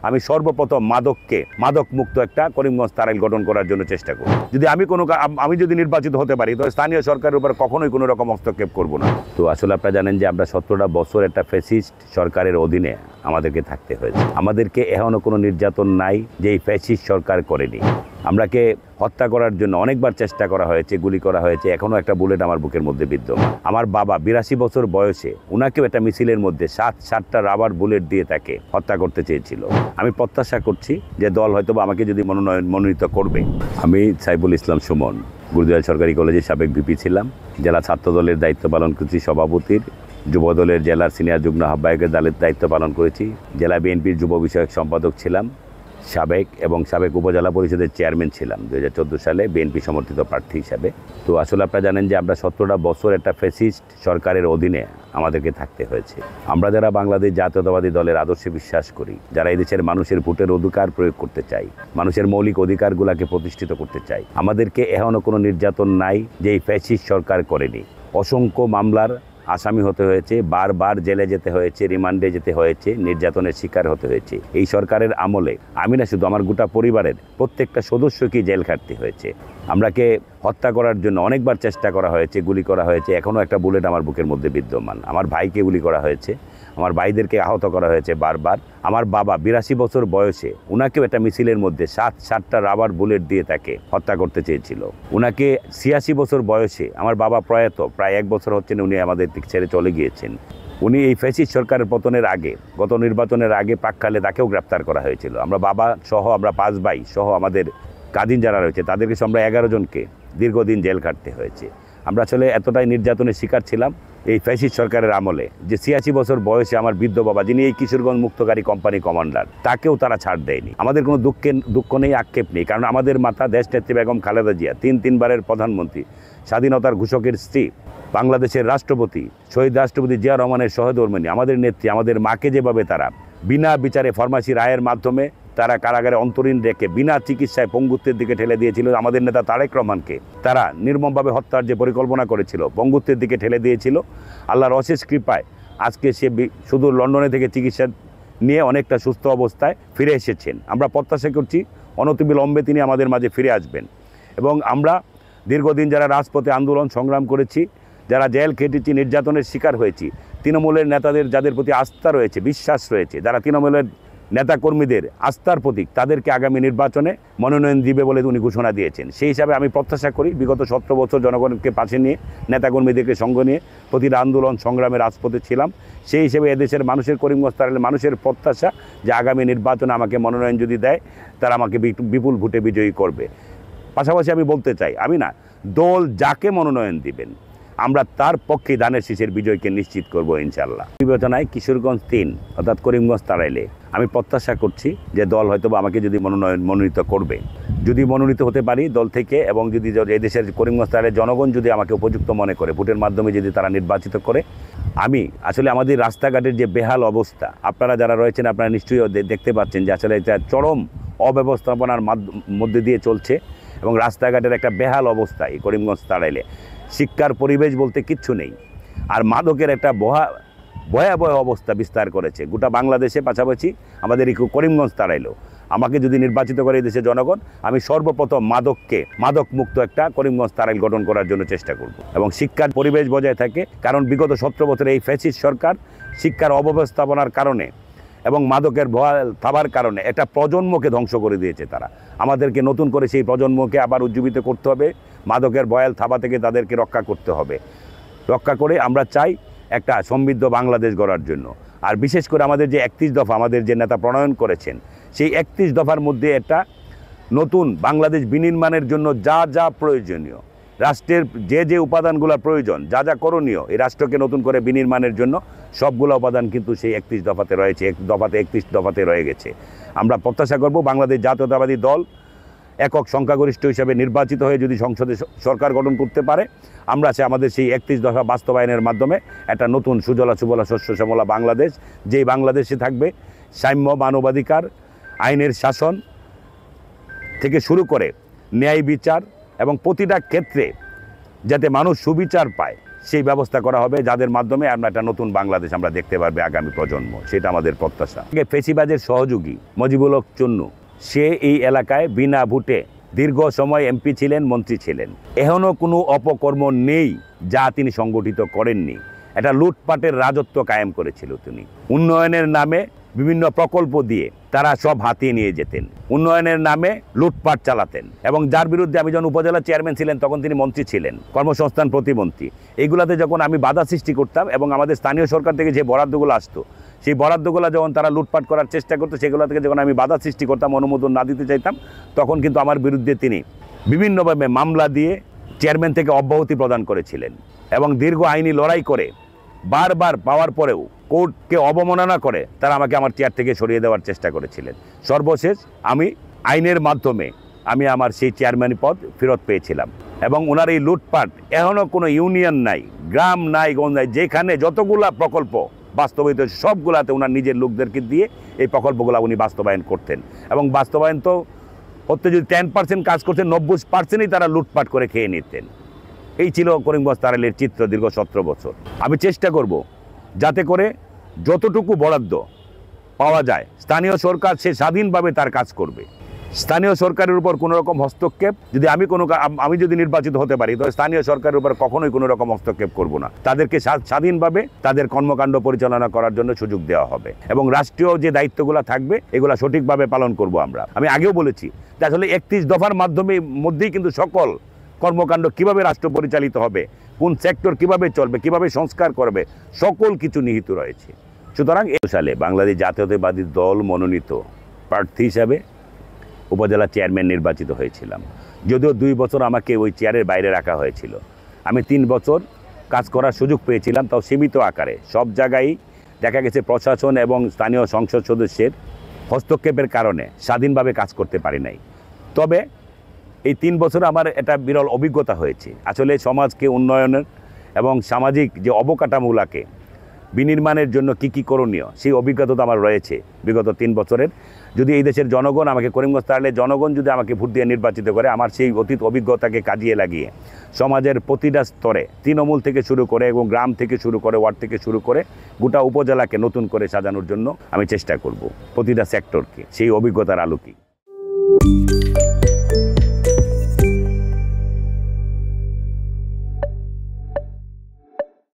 আমি সর্বপ্রথম মাদক মুক্ত একটা করিমগঞ্জ তারাইল গঠন করার জন্য চেষ্টা করব। যদি আমি যদি নির্বাচিত হতে পারি তবে স্থানীয় সরকারের উপর কখনোই কোনো রকম হস্তক্ষেপ করব না। তো আসলে আপনারা জানেন যে আমরা 17টা বছর একটা ফ্যাসিস্ট সরকারের অধীনে আমাদেরকে থাকতে হয়েছে। আমাদেরকে এখনও কোনো নির্যাতন নাই যে এই ফ্যাসিস্ট সরকার করেনি। আমরাকে হত্যা করার জন্য অনেকবার চেষ্টা করা হয়েছে, গুলি করা হয়েছে, এখনও একটা বুলেট আমার বুকের মধ্যে বিদ্যমান। আমার বাবা 82 বছর বয়সে উনাকেও একটা মিছিলের মধ্যে 7টা রাবার বুলেট দিয়ে তাকে হত্যা করতে চেয়েছিল। আমি প্রত্যাশা করছি যে দল হয়তো আমাকে যদি মনোনীত করবে। আমি সাইফুল ইসলাম সুমন, গুরুদয়াল সরকারি কলেজের সাবেক ভিপি ছিলাম, জেলা ছাত্র দলের দায়িত্ব পালন করেছি, সভাপতির, যুব দলের জেলার সিনিয়র যুগ্ম আহ্বায়কের দলের দায়িত্ব পালন করেছি, জেলা বিএনপির যুব বিষয়ক সম্পাদক ছিলাম, সাবেক উপজেলা পরিষদের চেয়ারম্যান ছিলাম 2014 সালে বিএনপি সমর্থিত প্রার্থী হিসাবে। তো আসলে আপনারা জানেন যে আমরা 17টা বছর একটা ফ্যাসিস্ট সরকারের অধীনে আমাদেরকে থাকতে হয়েছে। আমরা যারা বাংলাদেশ জাতীয়তাবাদী দলের আদর্শে বিশ্বাস করি, যারা এই দেশের মানুষের ভোটের অধিকার প্রয়োগ করতে চাই, মানুষের মৌলিক অধিকারগুলোকে প্রতিষ্ঠিত করতে চাই, আমাদেরকে এখনও কোনো নির্যাতন নাই যে এই ফ্যাসিস্ট সরকার করেনি। অসংখ্য মামলার আসামি হতে হয়েছে, বারবার জেলে যেতে হয়েছে, রিমান্ডে যেতে হয়েছে, নির্যাতনের শিকার হতে হয়েছে। এই সরকারের আমলে আমি না শুধু, আমার গোটা পরিবারের প্রত্যেকটা সদস্যকেই জেল খাটতে হয়েছে। আমরাকে হত্যা করার জন্য অনেকবার চেষ্টা করা হয়েছে, গুলি করা হয়েছে, এখনও একটা বুলেট আমার বুকের মধ্যে বিদ্যমান। আমার ভাইকে গুলি করা হয়েছে, আমার ভাইদেরকে আহত করা হয়েছে বারবার। আমার বাবা 82 বছর বয়সে উনাকেও একটা মিছিলের মধ্যে 7টা রাবার বুলেট দিয়ে তাকে হত্যা করতে চেয়েছিল। উনাকে 86 বছর বয়সে, আমার বাবা প্রয়াত প্রায় 1 বছর হচ্ছেন উনি আমাদের দিক ছেড়ে চলে গিয়েছেন। উনি এই ফ্যাসিস্ট সরকারের পতনের আগে, গত নির্বাচনের আগে প্রাক্কালে তাকেও গ্রেপ্তার করা হয়েছিল। আমরা বাবা সহ, আমরা 5 ভাই সহ আমাদের কাজিন যারা রয়েছে তাদেরকে আমরা 11 জনকে দীর্ঘদিন জেল খাটতে হয়েছে। আমরা আসলে এতটাই নির্যাতনের শিকার ছিলাম এই ফ্যাসিস্ট সরকারের আমলে যে 86 বছর বয়সে আমার বৃদ্ধ বাবা, যিনি এই কিশোরগঞ্জ মুক্তকারী কোম্পানি কমান্ডার, তাকেও তারা ছাড় দেয়নি। আমাদের কোনো দুঃখ নেই, আক্ষেপ নেই, কারণ আমাদের মাতা দেশনেত্রী বেগম খালেদা জিয়া, 3বারের প্রধানমন্ত্রী, স্বাধীনতার ঘোষকের স্ত্রী, বাংলাদেশের রাষ্ট্রপতি, শহীদ রাষ্ট্রপতি জিয়া রহমানের সহধর্মিণী, আমাদের নেত্রী, আমাদের মাকে যেভাবে তারা বিনা বিচারে ফরমাসি রায়ের মাধ্যমে তারা কারাগারে অন্তরীণ রেখে বিনা চিকিৎসায় পঙ্গুত্বের দিকে ঠেলে দিয়েছিল, আমাদের নেতা তারেক রহমানকে তারা নির্মমভাবে হত্যার যে পরিকল্পনা করেছিল, পঙ্গুত্বের দিকে ঠেলে দিয়েছিল। আল্লাহর অশেষ কৃপায় আজকে সে শুধু লন্ডনে থেকে চিকিৎসা নিয়ে অনেকটা সুস্থ অবস্থায় ফিরে এসেছেন। আমরা প্রত্যাশা করছি অনতিবিলম্বে তিনি আমাদের মাঝে ফিরে আসবেন। এবং আমরা দীর্ঘদিন যারা রাজপথে আন্দোলন সংগ্রাম করেছি, যারা জেল খেটেছি, নির্যাতনের শিকার হয়েছি, তৃণমূলের নেতাদের যাদের প্রতি আস্থা রয়েছে, বিশ্বাস রয়েছে, যারা তৃণমূলের নেতাকর্মীদের আস্থার প্রতীক, তাদেরকে আগামী নির্বাচনে মনোনয়ন দিবে বলে উনি ঘোষণা দিয়েছেন। সেই হিসাবে আমি প্রত্যাশা করি বিগত 17 বছর জনগণকে পাশে নিয়ে, নেতাকর্মীদেরকে সঙ্গে নিয়ে প্রতিটা আন্দোলন সংগ্রামে রাজপথে ছিলাম। সেই হিসেবে এদেশের মানুষের, করিমগঞ্জ তারাইলের মানুষের প্রত্যাশা যে আগামী নির্বাচনে আমাকে মনোনয়ন যদি দেয়, তারা আমাকে বিপুল ভোটে বিজয়ী করবে। পাশাপাশি আমি বলতে চাই, আমি না, দল যাকে মনোনয়ন দিবেন আমরা তার পক্ষে ধানের শীষের বিজয়কে নিশ্চিত করব ইনশাল্লাহ। বিবেচনায় কিশোরগঞ্জ 3 অর্থাৎ করিমগঞ্জ তারাইলে আমি প্রত্যাশা করছি যে দল হয়তো আমাকে যদি মনোনীত করবে, যদি মনোনীত হতে পারি দল থেকে, এবং যদি এই দেশের করিমগঞ্জ তারাইলের জনগণ যদি আমাকে উপযুক্ত মনে করে, ভোটের মাধ্যমে যদি তারা নির্বাচিত করে, আমি আসলে আমাদের রাস্তাঘাটের যে বেহাল অবস্থা, আপনারা যারা রয়েছেন আপনারা নিশ্চয়ই দেখতে পাচ্ছেন যে আসলে এটা চরম অব্যবস্থাপনার মধ্যে দিয়ে চলছে, এবং রাস্তাঘাটের একটা বেহাল অবস্থা এই করিমগঞ্জ তারাইলে। শিক্ষার পরিবেশ বলতে কিচ্ছু নেই, আর মাদকের একটা ভয়াবহ অবস্থা বিস্তার করেছে গোটা বাংলাদেশে, পাশাপাশি আমাদের এই করিমগঞ্জ তারাইলেও। আমাকে যদি নির্বাচিত করে এই দেশের জনগণ, আমি সর্বপ্রথম মাদক মুক্ত একটা করিমগঞ্জ তারাইল গঠন করার জন্য চেষ্টা করব, এবং শিক্ষার পরিবেশ বজায় থাকে। কারণ বিগত 17 বছরে এই ফ্যাসিস্ট সরকার শিক্ষার অব্যবস্থাপনার কারণে এবং মাদকের ভয়াল থাবার কারণে একটা প্রজন্মকে ধ্বংস করে দিয়েছে তারা। আমাদেরকে নতুন করে সেই প্রজন্মকে আবার উজ্জীবিত করতে হবে, মাদকের ভয়াল থাবা থেকে তাদেরকে রক্ষা করতে হবে। রক্ষা করে আমরা চাই একটা সমৃদ্ধ বাংলাদেশ গড়ার জন্য। আর বিশেষ করে আমাদের যে 31 দফা আমাদের যে নেতা প্রণয়ন করেছেন, সেই 31 দফার মধ্যে একটা নতুন বাংলাদেশ বিনির্মাণের জন্য যা যা প্রয়োজনীয়, রাষ্ট্রের যে উপাদানগুলো প্রয়োজন, যা যা করণীয় এই রাষ্ট্রকে নতুন করে বিনির্মাণের জন্য, সবগুলো উপাদান কিন্তু সেই 31 দফাতে রয়েছে, 31 দফাতে রয়ে গেছে। আমরা প্রত্যাশা করব বাংলাদেশ জাতীয়তাবাদী দল একক সংখ্যাগরিষ্ঠ হিসাবে নির্বাচিত হয়ে যদি সংসদে সরকার গঠন করতে পারে, আমরা আমাদের সেই 31 দফা বাস্তবায়নের মাধ্যমে একটা নতুন সুজলা সুফলা শস্য শ্যামলা বাংলাদেশ, যেই বাংলাদেশে থাকবে সাম্য, মানবাধিকার, আইনের শাসন থেকে শুরু করে ন্যায় বিচার, এবং প্রতিটা ক্ষেত্রে যাতে মানুষ সুবিচার পায়, সেই ব্যবস্থা করা হবে, যাদের মাধ্যমে আমরা একটা নতুন বাংলাদেশ আমরা দেখতে পারবে আগামী প্রজন্ম, সেটা আমাদের প্রত্যাশা। ফেসিবাজের সহযোগী মুজিবুল হক চুন্নু, সে এই এলাকায় বিনা ভোটে দীর্ঘ সময় এমপি ছিলেন, মন্ত্রী ছিলেন। এখনও কোনো অপকর্ম নেই যা তিনি সংগঠিত করেননি। একটা লুটপাটের রাজত্ব কায়েম করেছিল তিনি। উন্নয়নের নামে বিভিন্ন প্রকল্প দিয়ে তারা সব হাতিয়ে নিয়ে যেতেন, উন্নয়নের নামে লুটপাট চালাতেন। এবং যার বিরুদ্ধে আমি যখন উপজেলা চেয়ারম্যান ছিলেন তখন তিনি মন্ত্রী ছিলেন, কর্মসংস্থান প্রতিমন্ত্রী। এইগুলাতে যখন আমি বাধা সৃষ্টি করতাম এবং আমাদের স্থানীয় সরকার থেকে যে বরাদ্দগুলো আসতো, সেই বরাদ্দগুলো যখন তারা লুটপাট করার চেষ্টা করতো, সেগুলো থেকে যখন আমি বাধা সৃষ্টি করতাম, অনুমোদন না দিতে চাইতাম, তখন কিন্তু আমার বিরুদ্ধে তিনি বিভিন্নভাবে মামলা দিয়ে চেয়ারম্যান থেকে অব্যাহতি প্রদান করেছিলেন। এবং দীর্ঘ আইনি লড়াই করে বারবার পাওয়ার পরেও কোর্টকে অবমাননা করে তারা আমাকে আমার চেয়ার থেকে সরিয়ে দেওয়ার চেষ্টা করেছিলেন। সর্বশেষ আমি আইনের মাধ্যমে আমি আমার সেই চেয়ারম্যান পদ ফেরত পেয়েছিলাম। এবং ওনার এই লুটপাট, এখনও কোনো ইউনিয়ন নাই, গ্রাম নাই, গঞ্জ নাই, যেখানে যতগুলা প্রকল্প বাস্তবায়িত সবগুলাতে ওনার নিজের লোকদেরকে দিয়ে এই প্রকল্পগুলো উনি বাস্তবায়ন করতেন। এবং বাস্তবায়ন তো হতে যদি 10% কাজ করতেন, 90%ই তারা লুটপাট করে খেয়ে নিতেন। এই ছিল করিমগঞ্জ তারাইলের চিত্র দীর্ঘ 17 বছর। আমি চেষ্টা করব যাতে করে যতটুকু বরাদ্দ পাওয়া যায় স্থানীয় সরকার সে স্বাধীনভাবে তার কাজ করবে। স্থানীয় সরকারের উপর কোনো রকম হস্তক্ষেপ, যদি আমি যদি নির্বাচিত হতে পারি, তো স্থানীয় সরকারের উপর কখনোই কোনো রকম হস্তক্ষেপ করব না। তাদেরকে স্বাধীনভাবে তাদের কর্মকাণ্ড পরিচালনা করার জন্য সুযোগ দেওয়া হবে। এবং রাষ্ট্রীয় যে দায়িত্বগুলো থাকবে এগুলো সঠিকভাবে পালন করব আমরা। আমি আগেও বলেছি যে আসলে 31 দফার মধ্যেই কিন্তু সকল কর্মকাণ্ড কিভাবে রাষ্ট্র পরিচালিত হবে, কোন সেক্টর কিভাবে চলবে, কিভাবে সংস্কার করবে, সকল কিছু নিহিত রয়েছে। সুতরাং এই সালে বাংলাদেশ জাতীয়তাবাদী দল মনোনীত প্রার্থী হিসাবে উপজেলা চেয়ারম্যান নির্বাচিত হয়েছিলাম। যদিও 2 বছর আমাকে ওই চেয়ারের বাইরে রাখা হয়েছিল। আমি 3 বছর কাজ করার সুযোগ পেয়েছিলাম, তাও সীমিত আকারে। সব জায়গায় দেখা গেছে প্রশাসন এবং স্থানীয় সংসদ সদস্যের হস্তক্ষেপের কারণে স্বাধীনভাবে কাজ করতে পারি নাই। তবে এই 3 বছর আমার একটা বিরল অভিজ্ঞতা হয়েছে। আসলে সমাজকে উন্নয়নের এবং সামাজিক যে অবকাঠামোগুলোকে বিনির্মাণের জন্য কি করণীয়, সেই অভিজ্ঞতা তো আমার রয়েছে বিগত 3 বছরের। যদি এই দেশের জনগণ আমাকে, করিমগঞ্জ তারাইলের জনগণ যদি আমাকে ভোট দিয়ে নির্বাচিত করে, আমার সেই অতীত অভিজ্ঞতাকে কাজিয়ে লাগিয়ে সমাজের প্রতিটা স্তরে, তৃণমূল থেকে শুরু করে এবং গ্রাম থেকে শুরু করে, ওয়ার্ড থেকে শুরু করে গোটা উপজেলাকে নতুন করে সাজানোর জন্য আমি চেষ্টা করব, প্রতিটা সেক্টরকে সেই অভিজ্ঞতার আলোকে।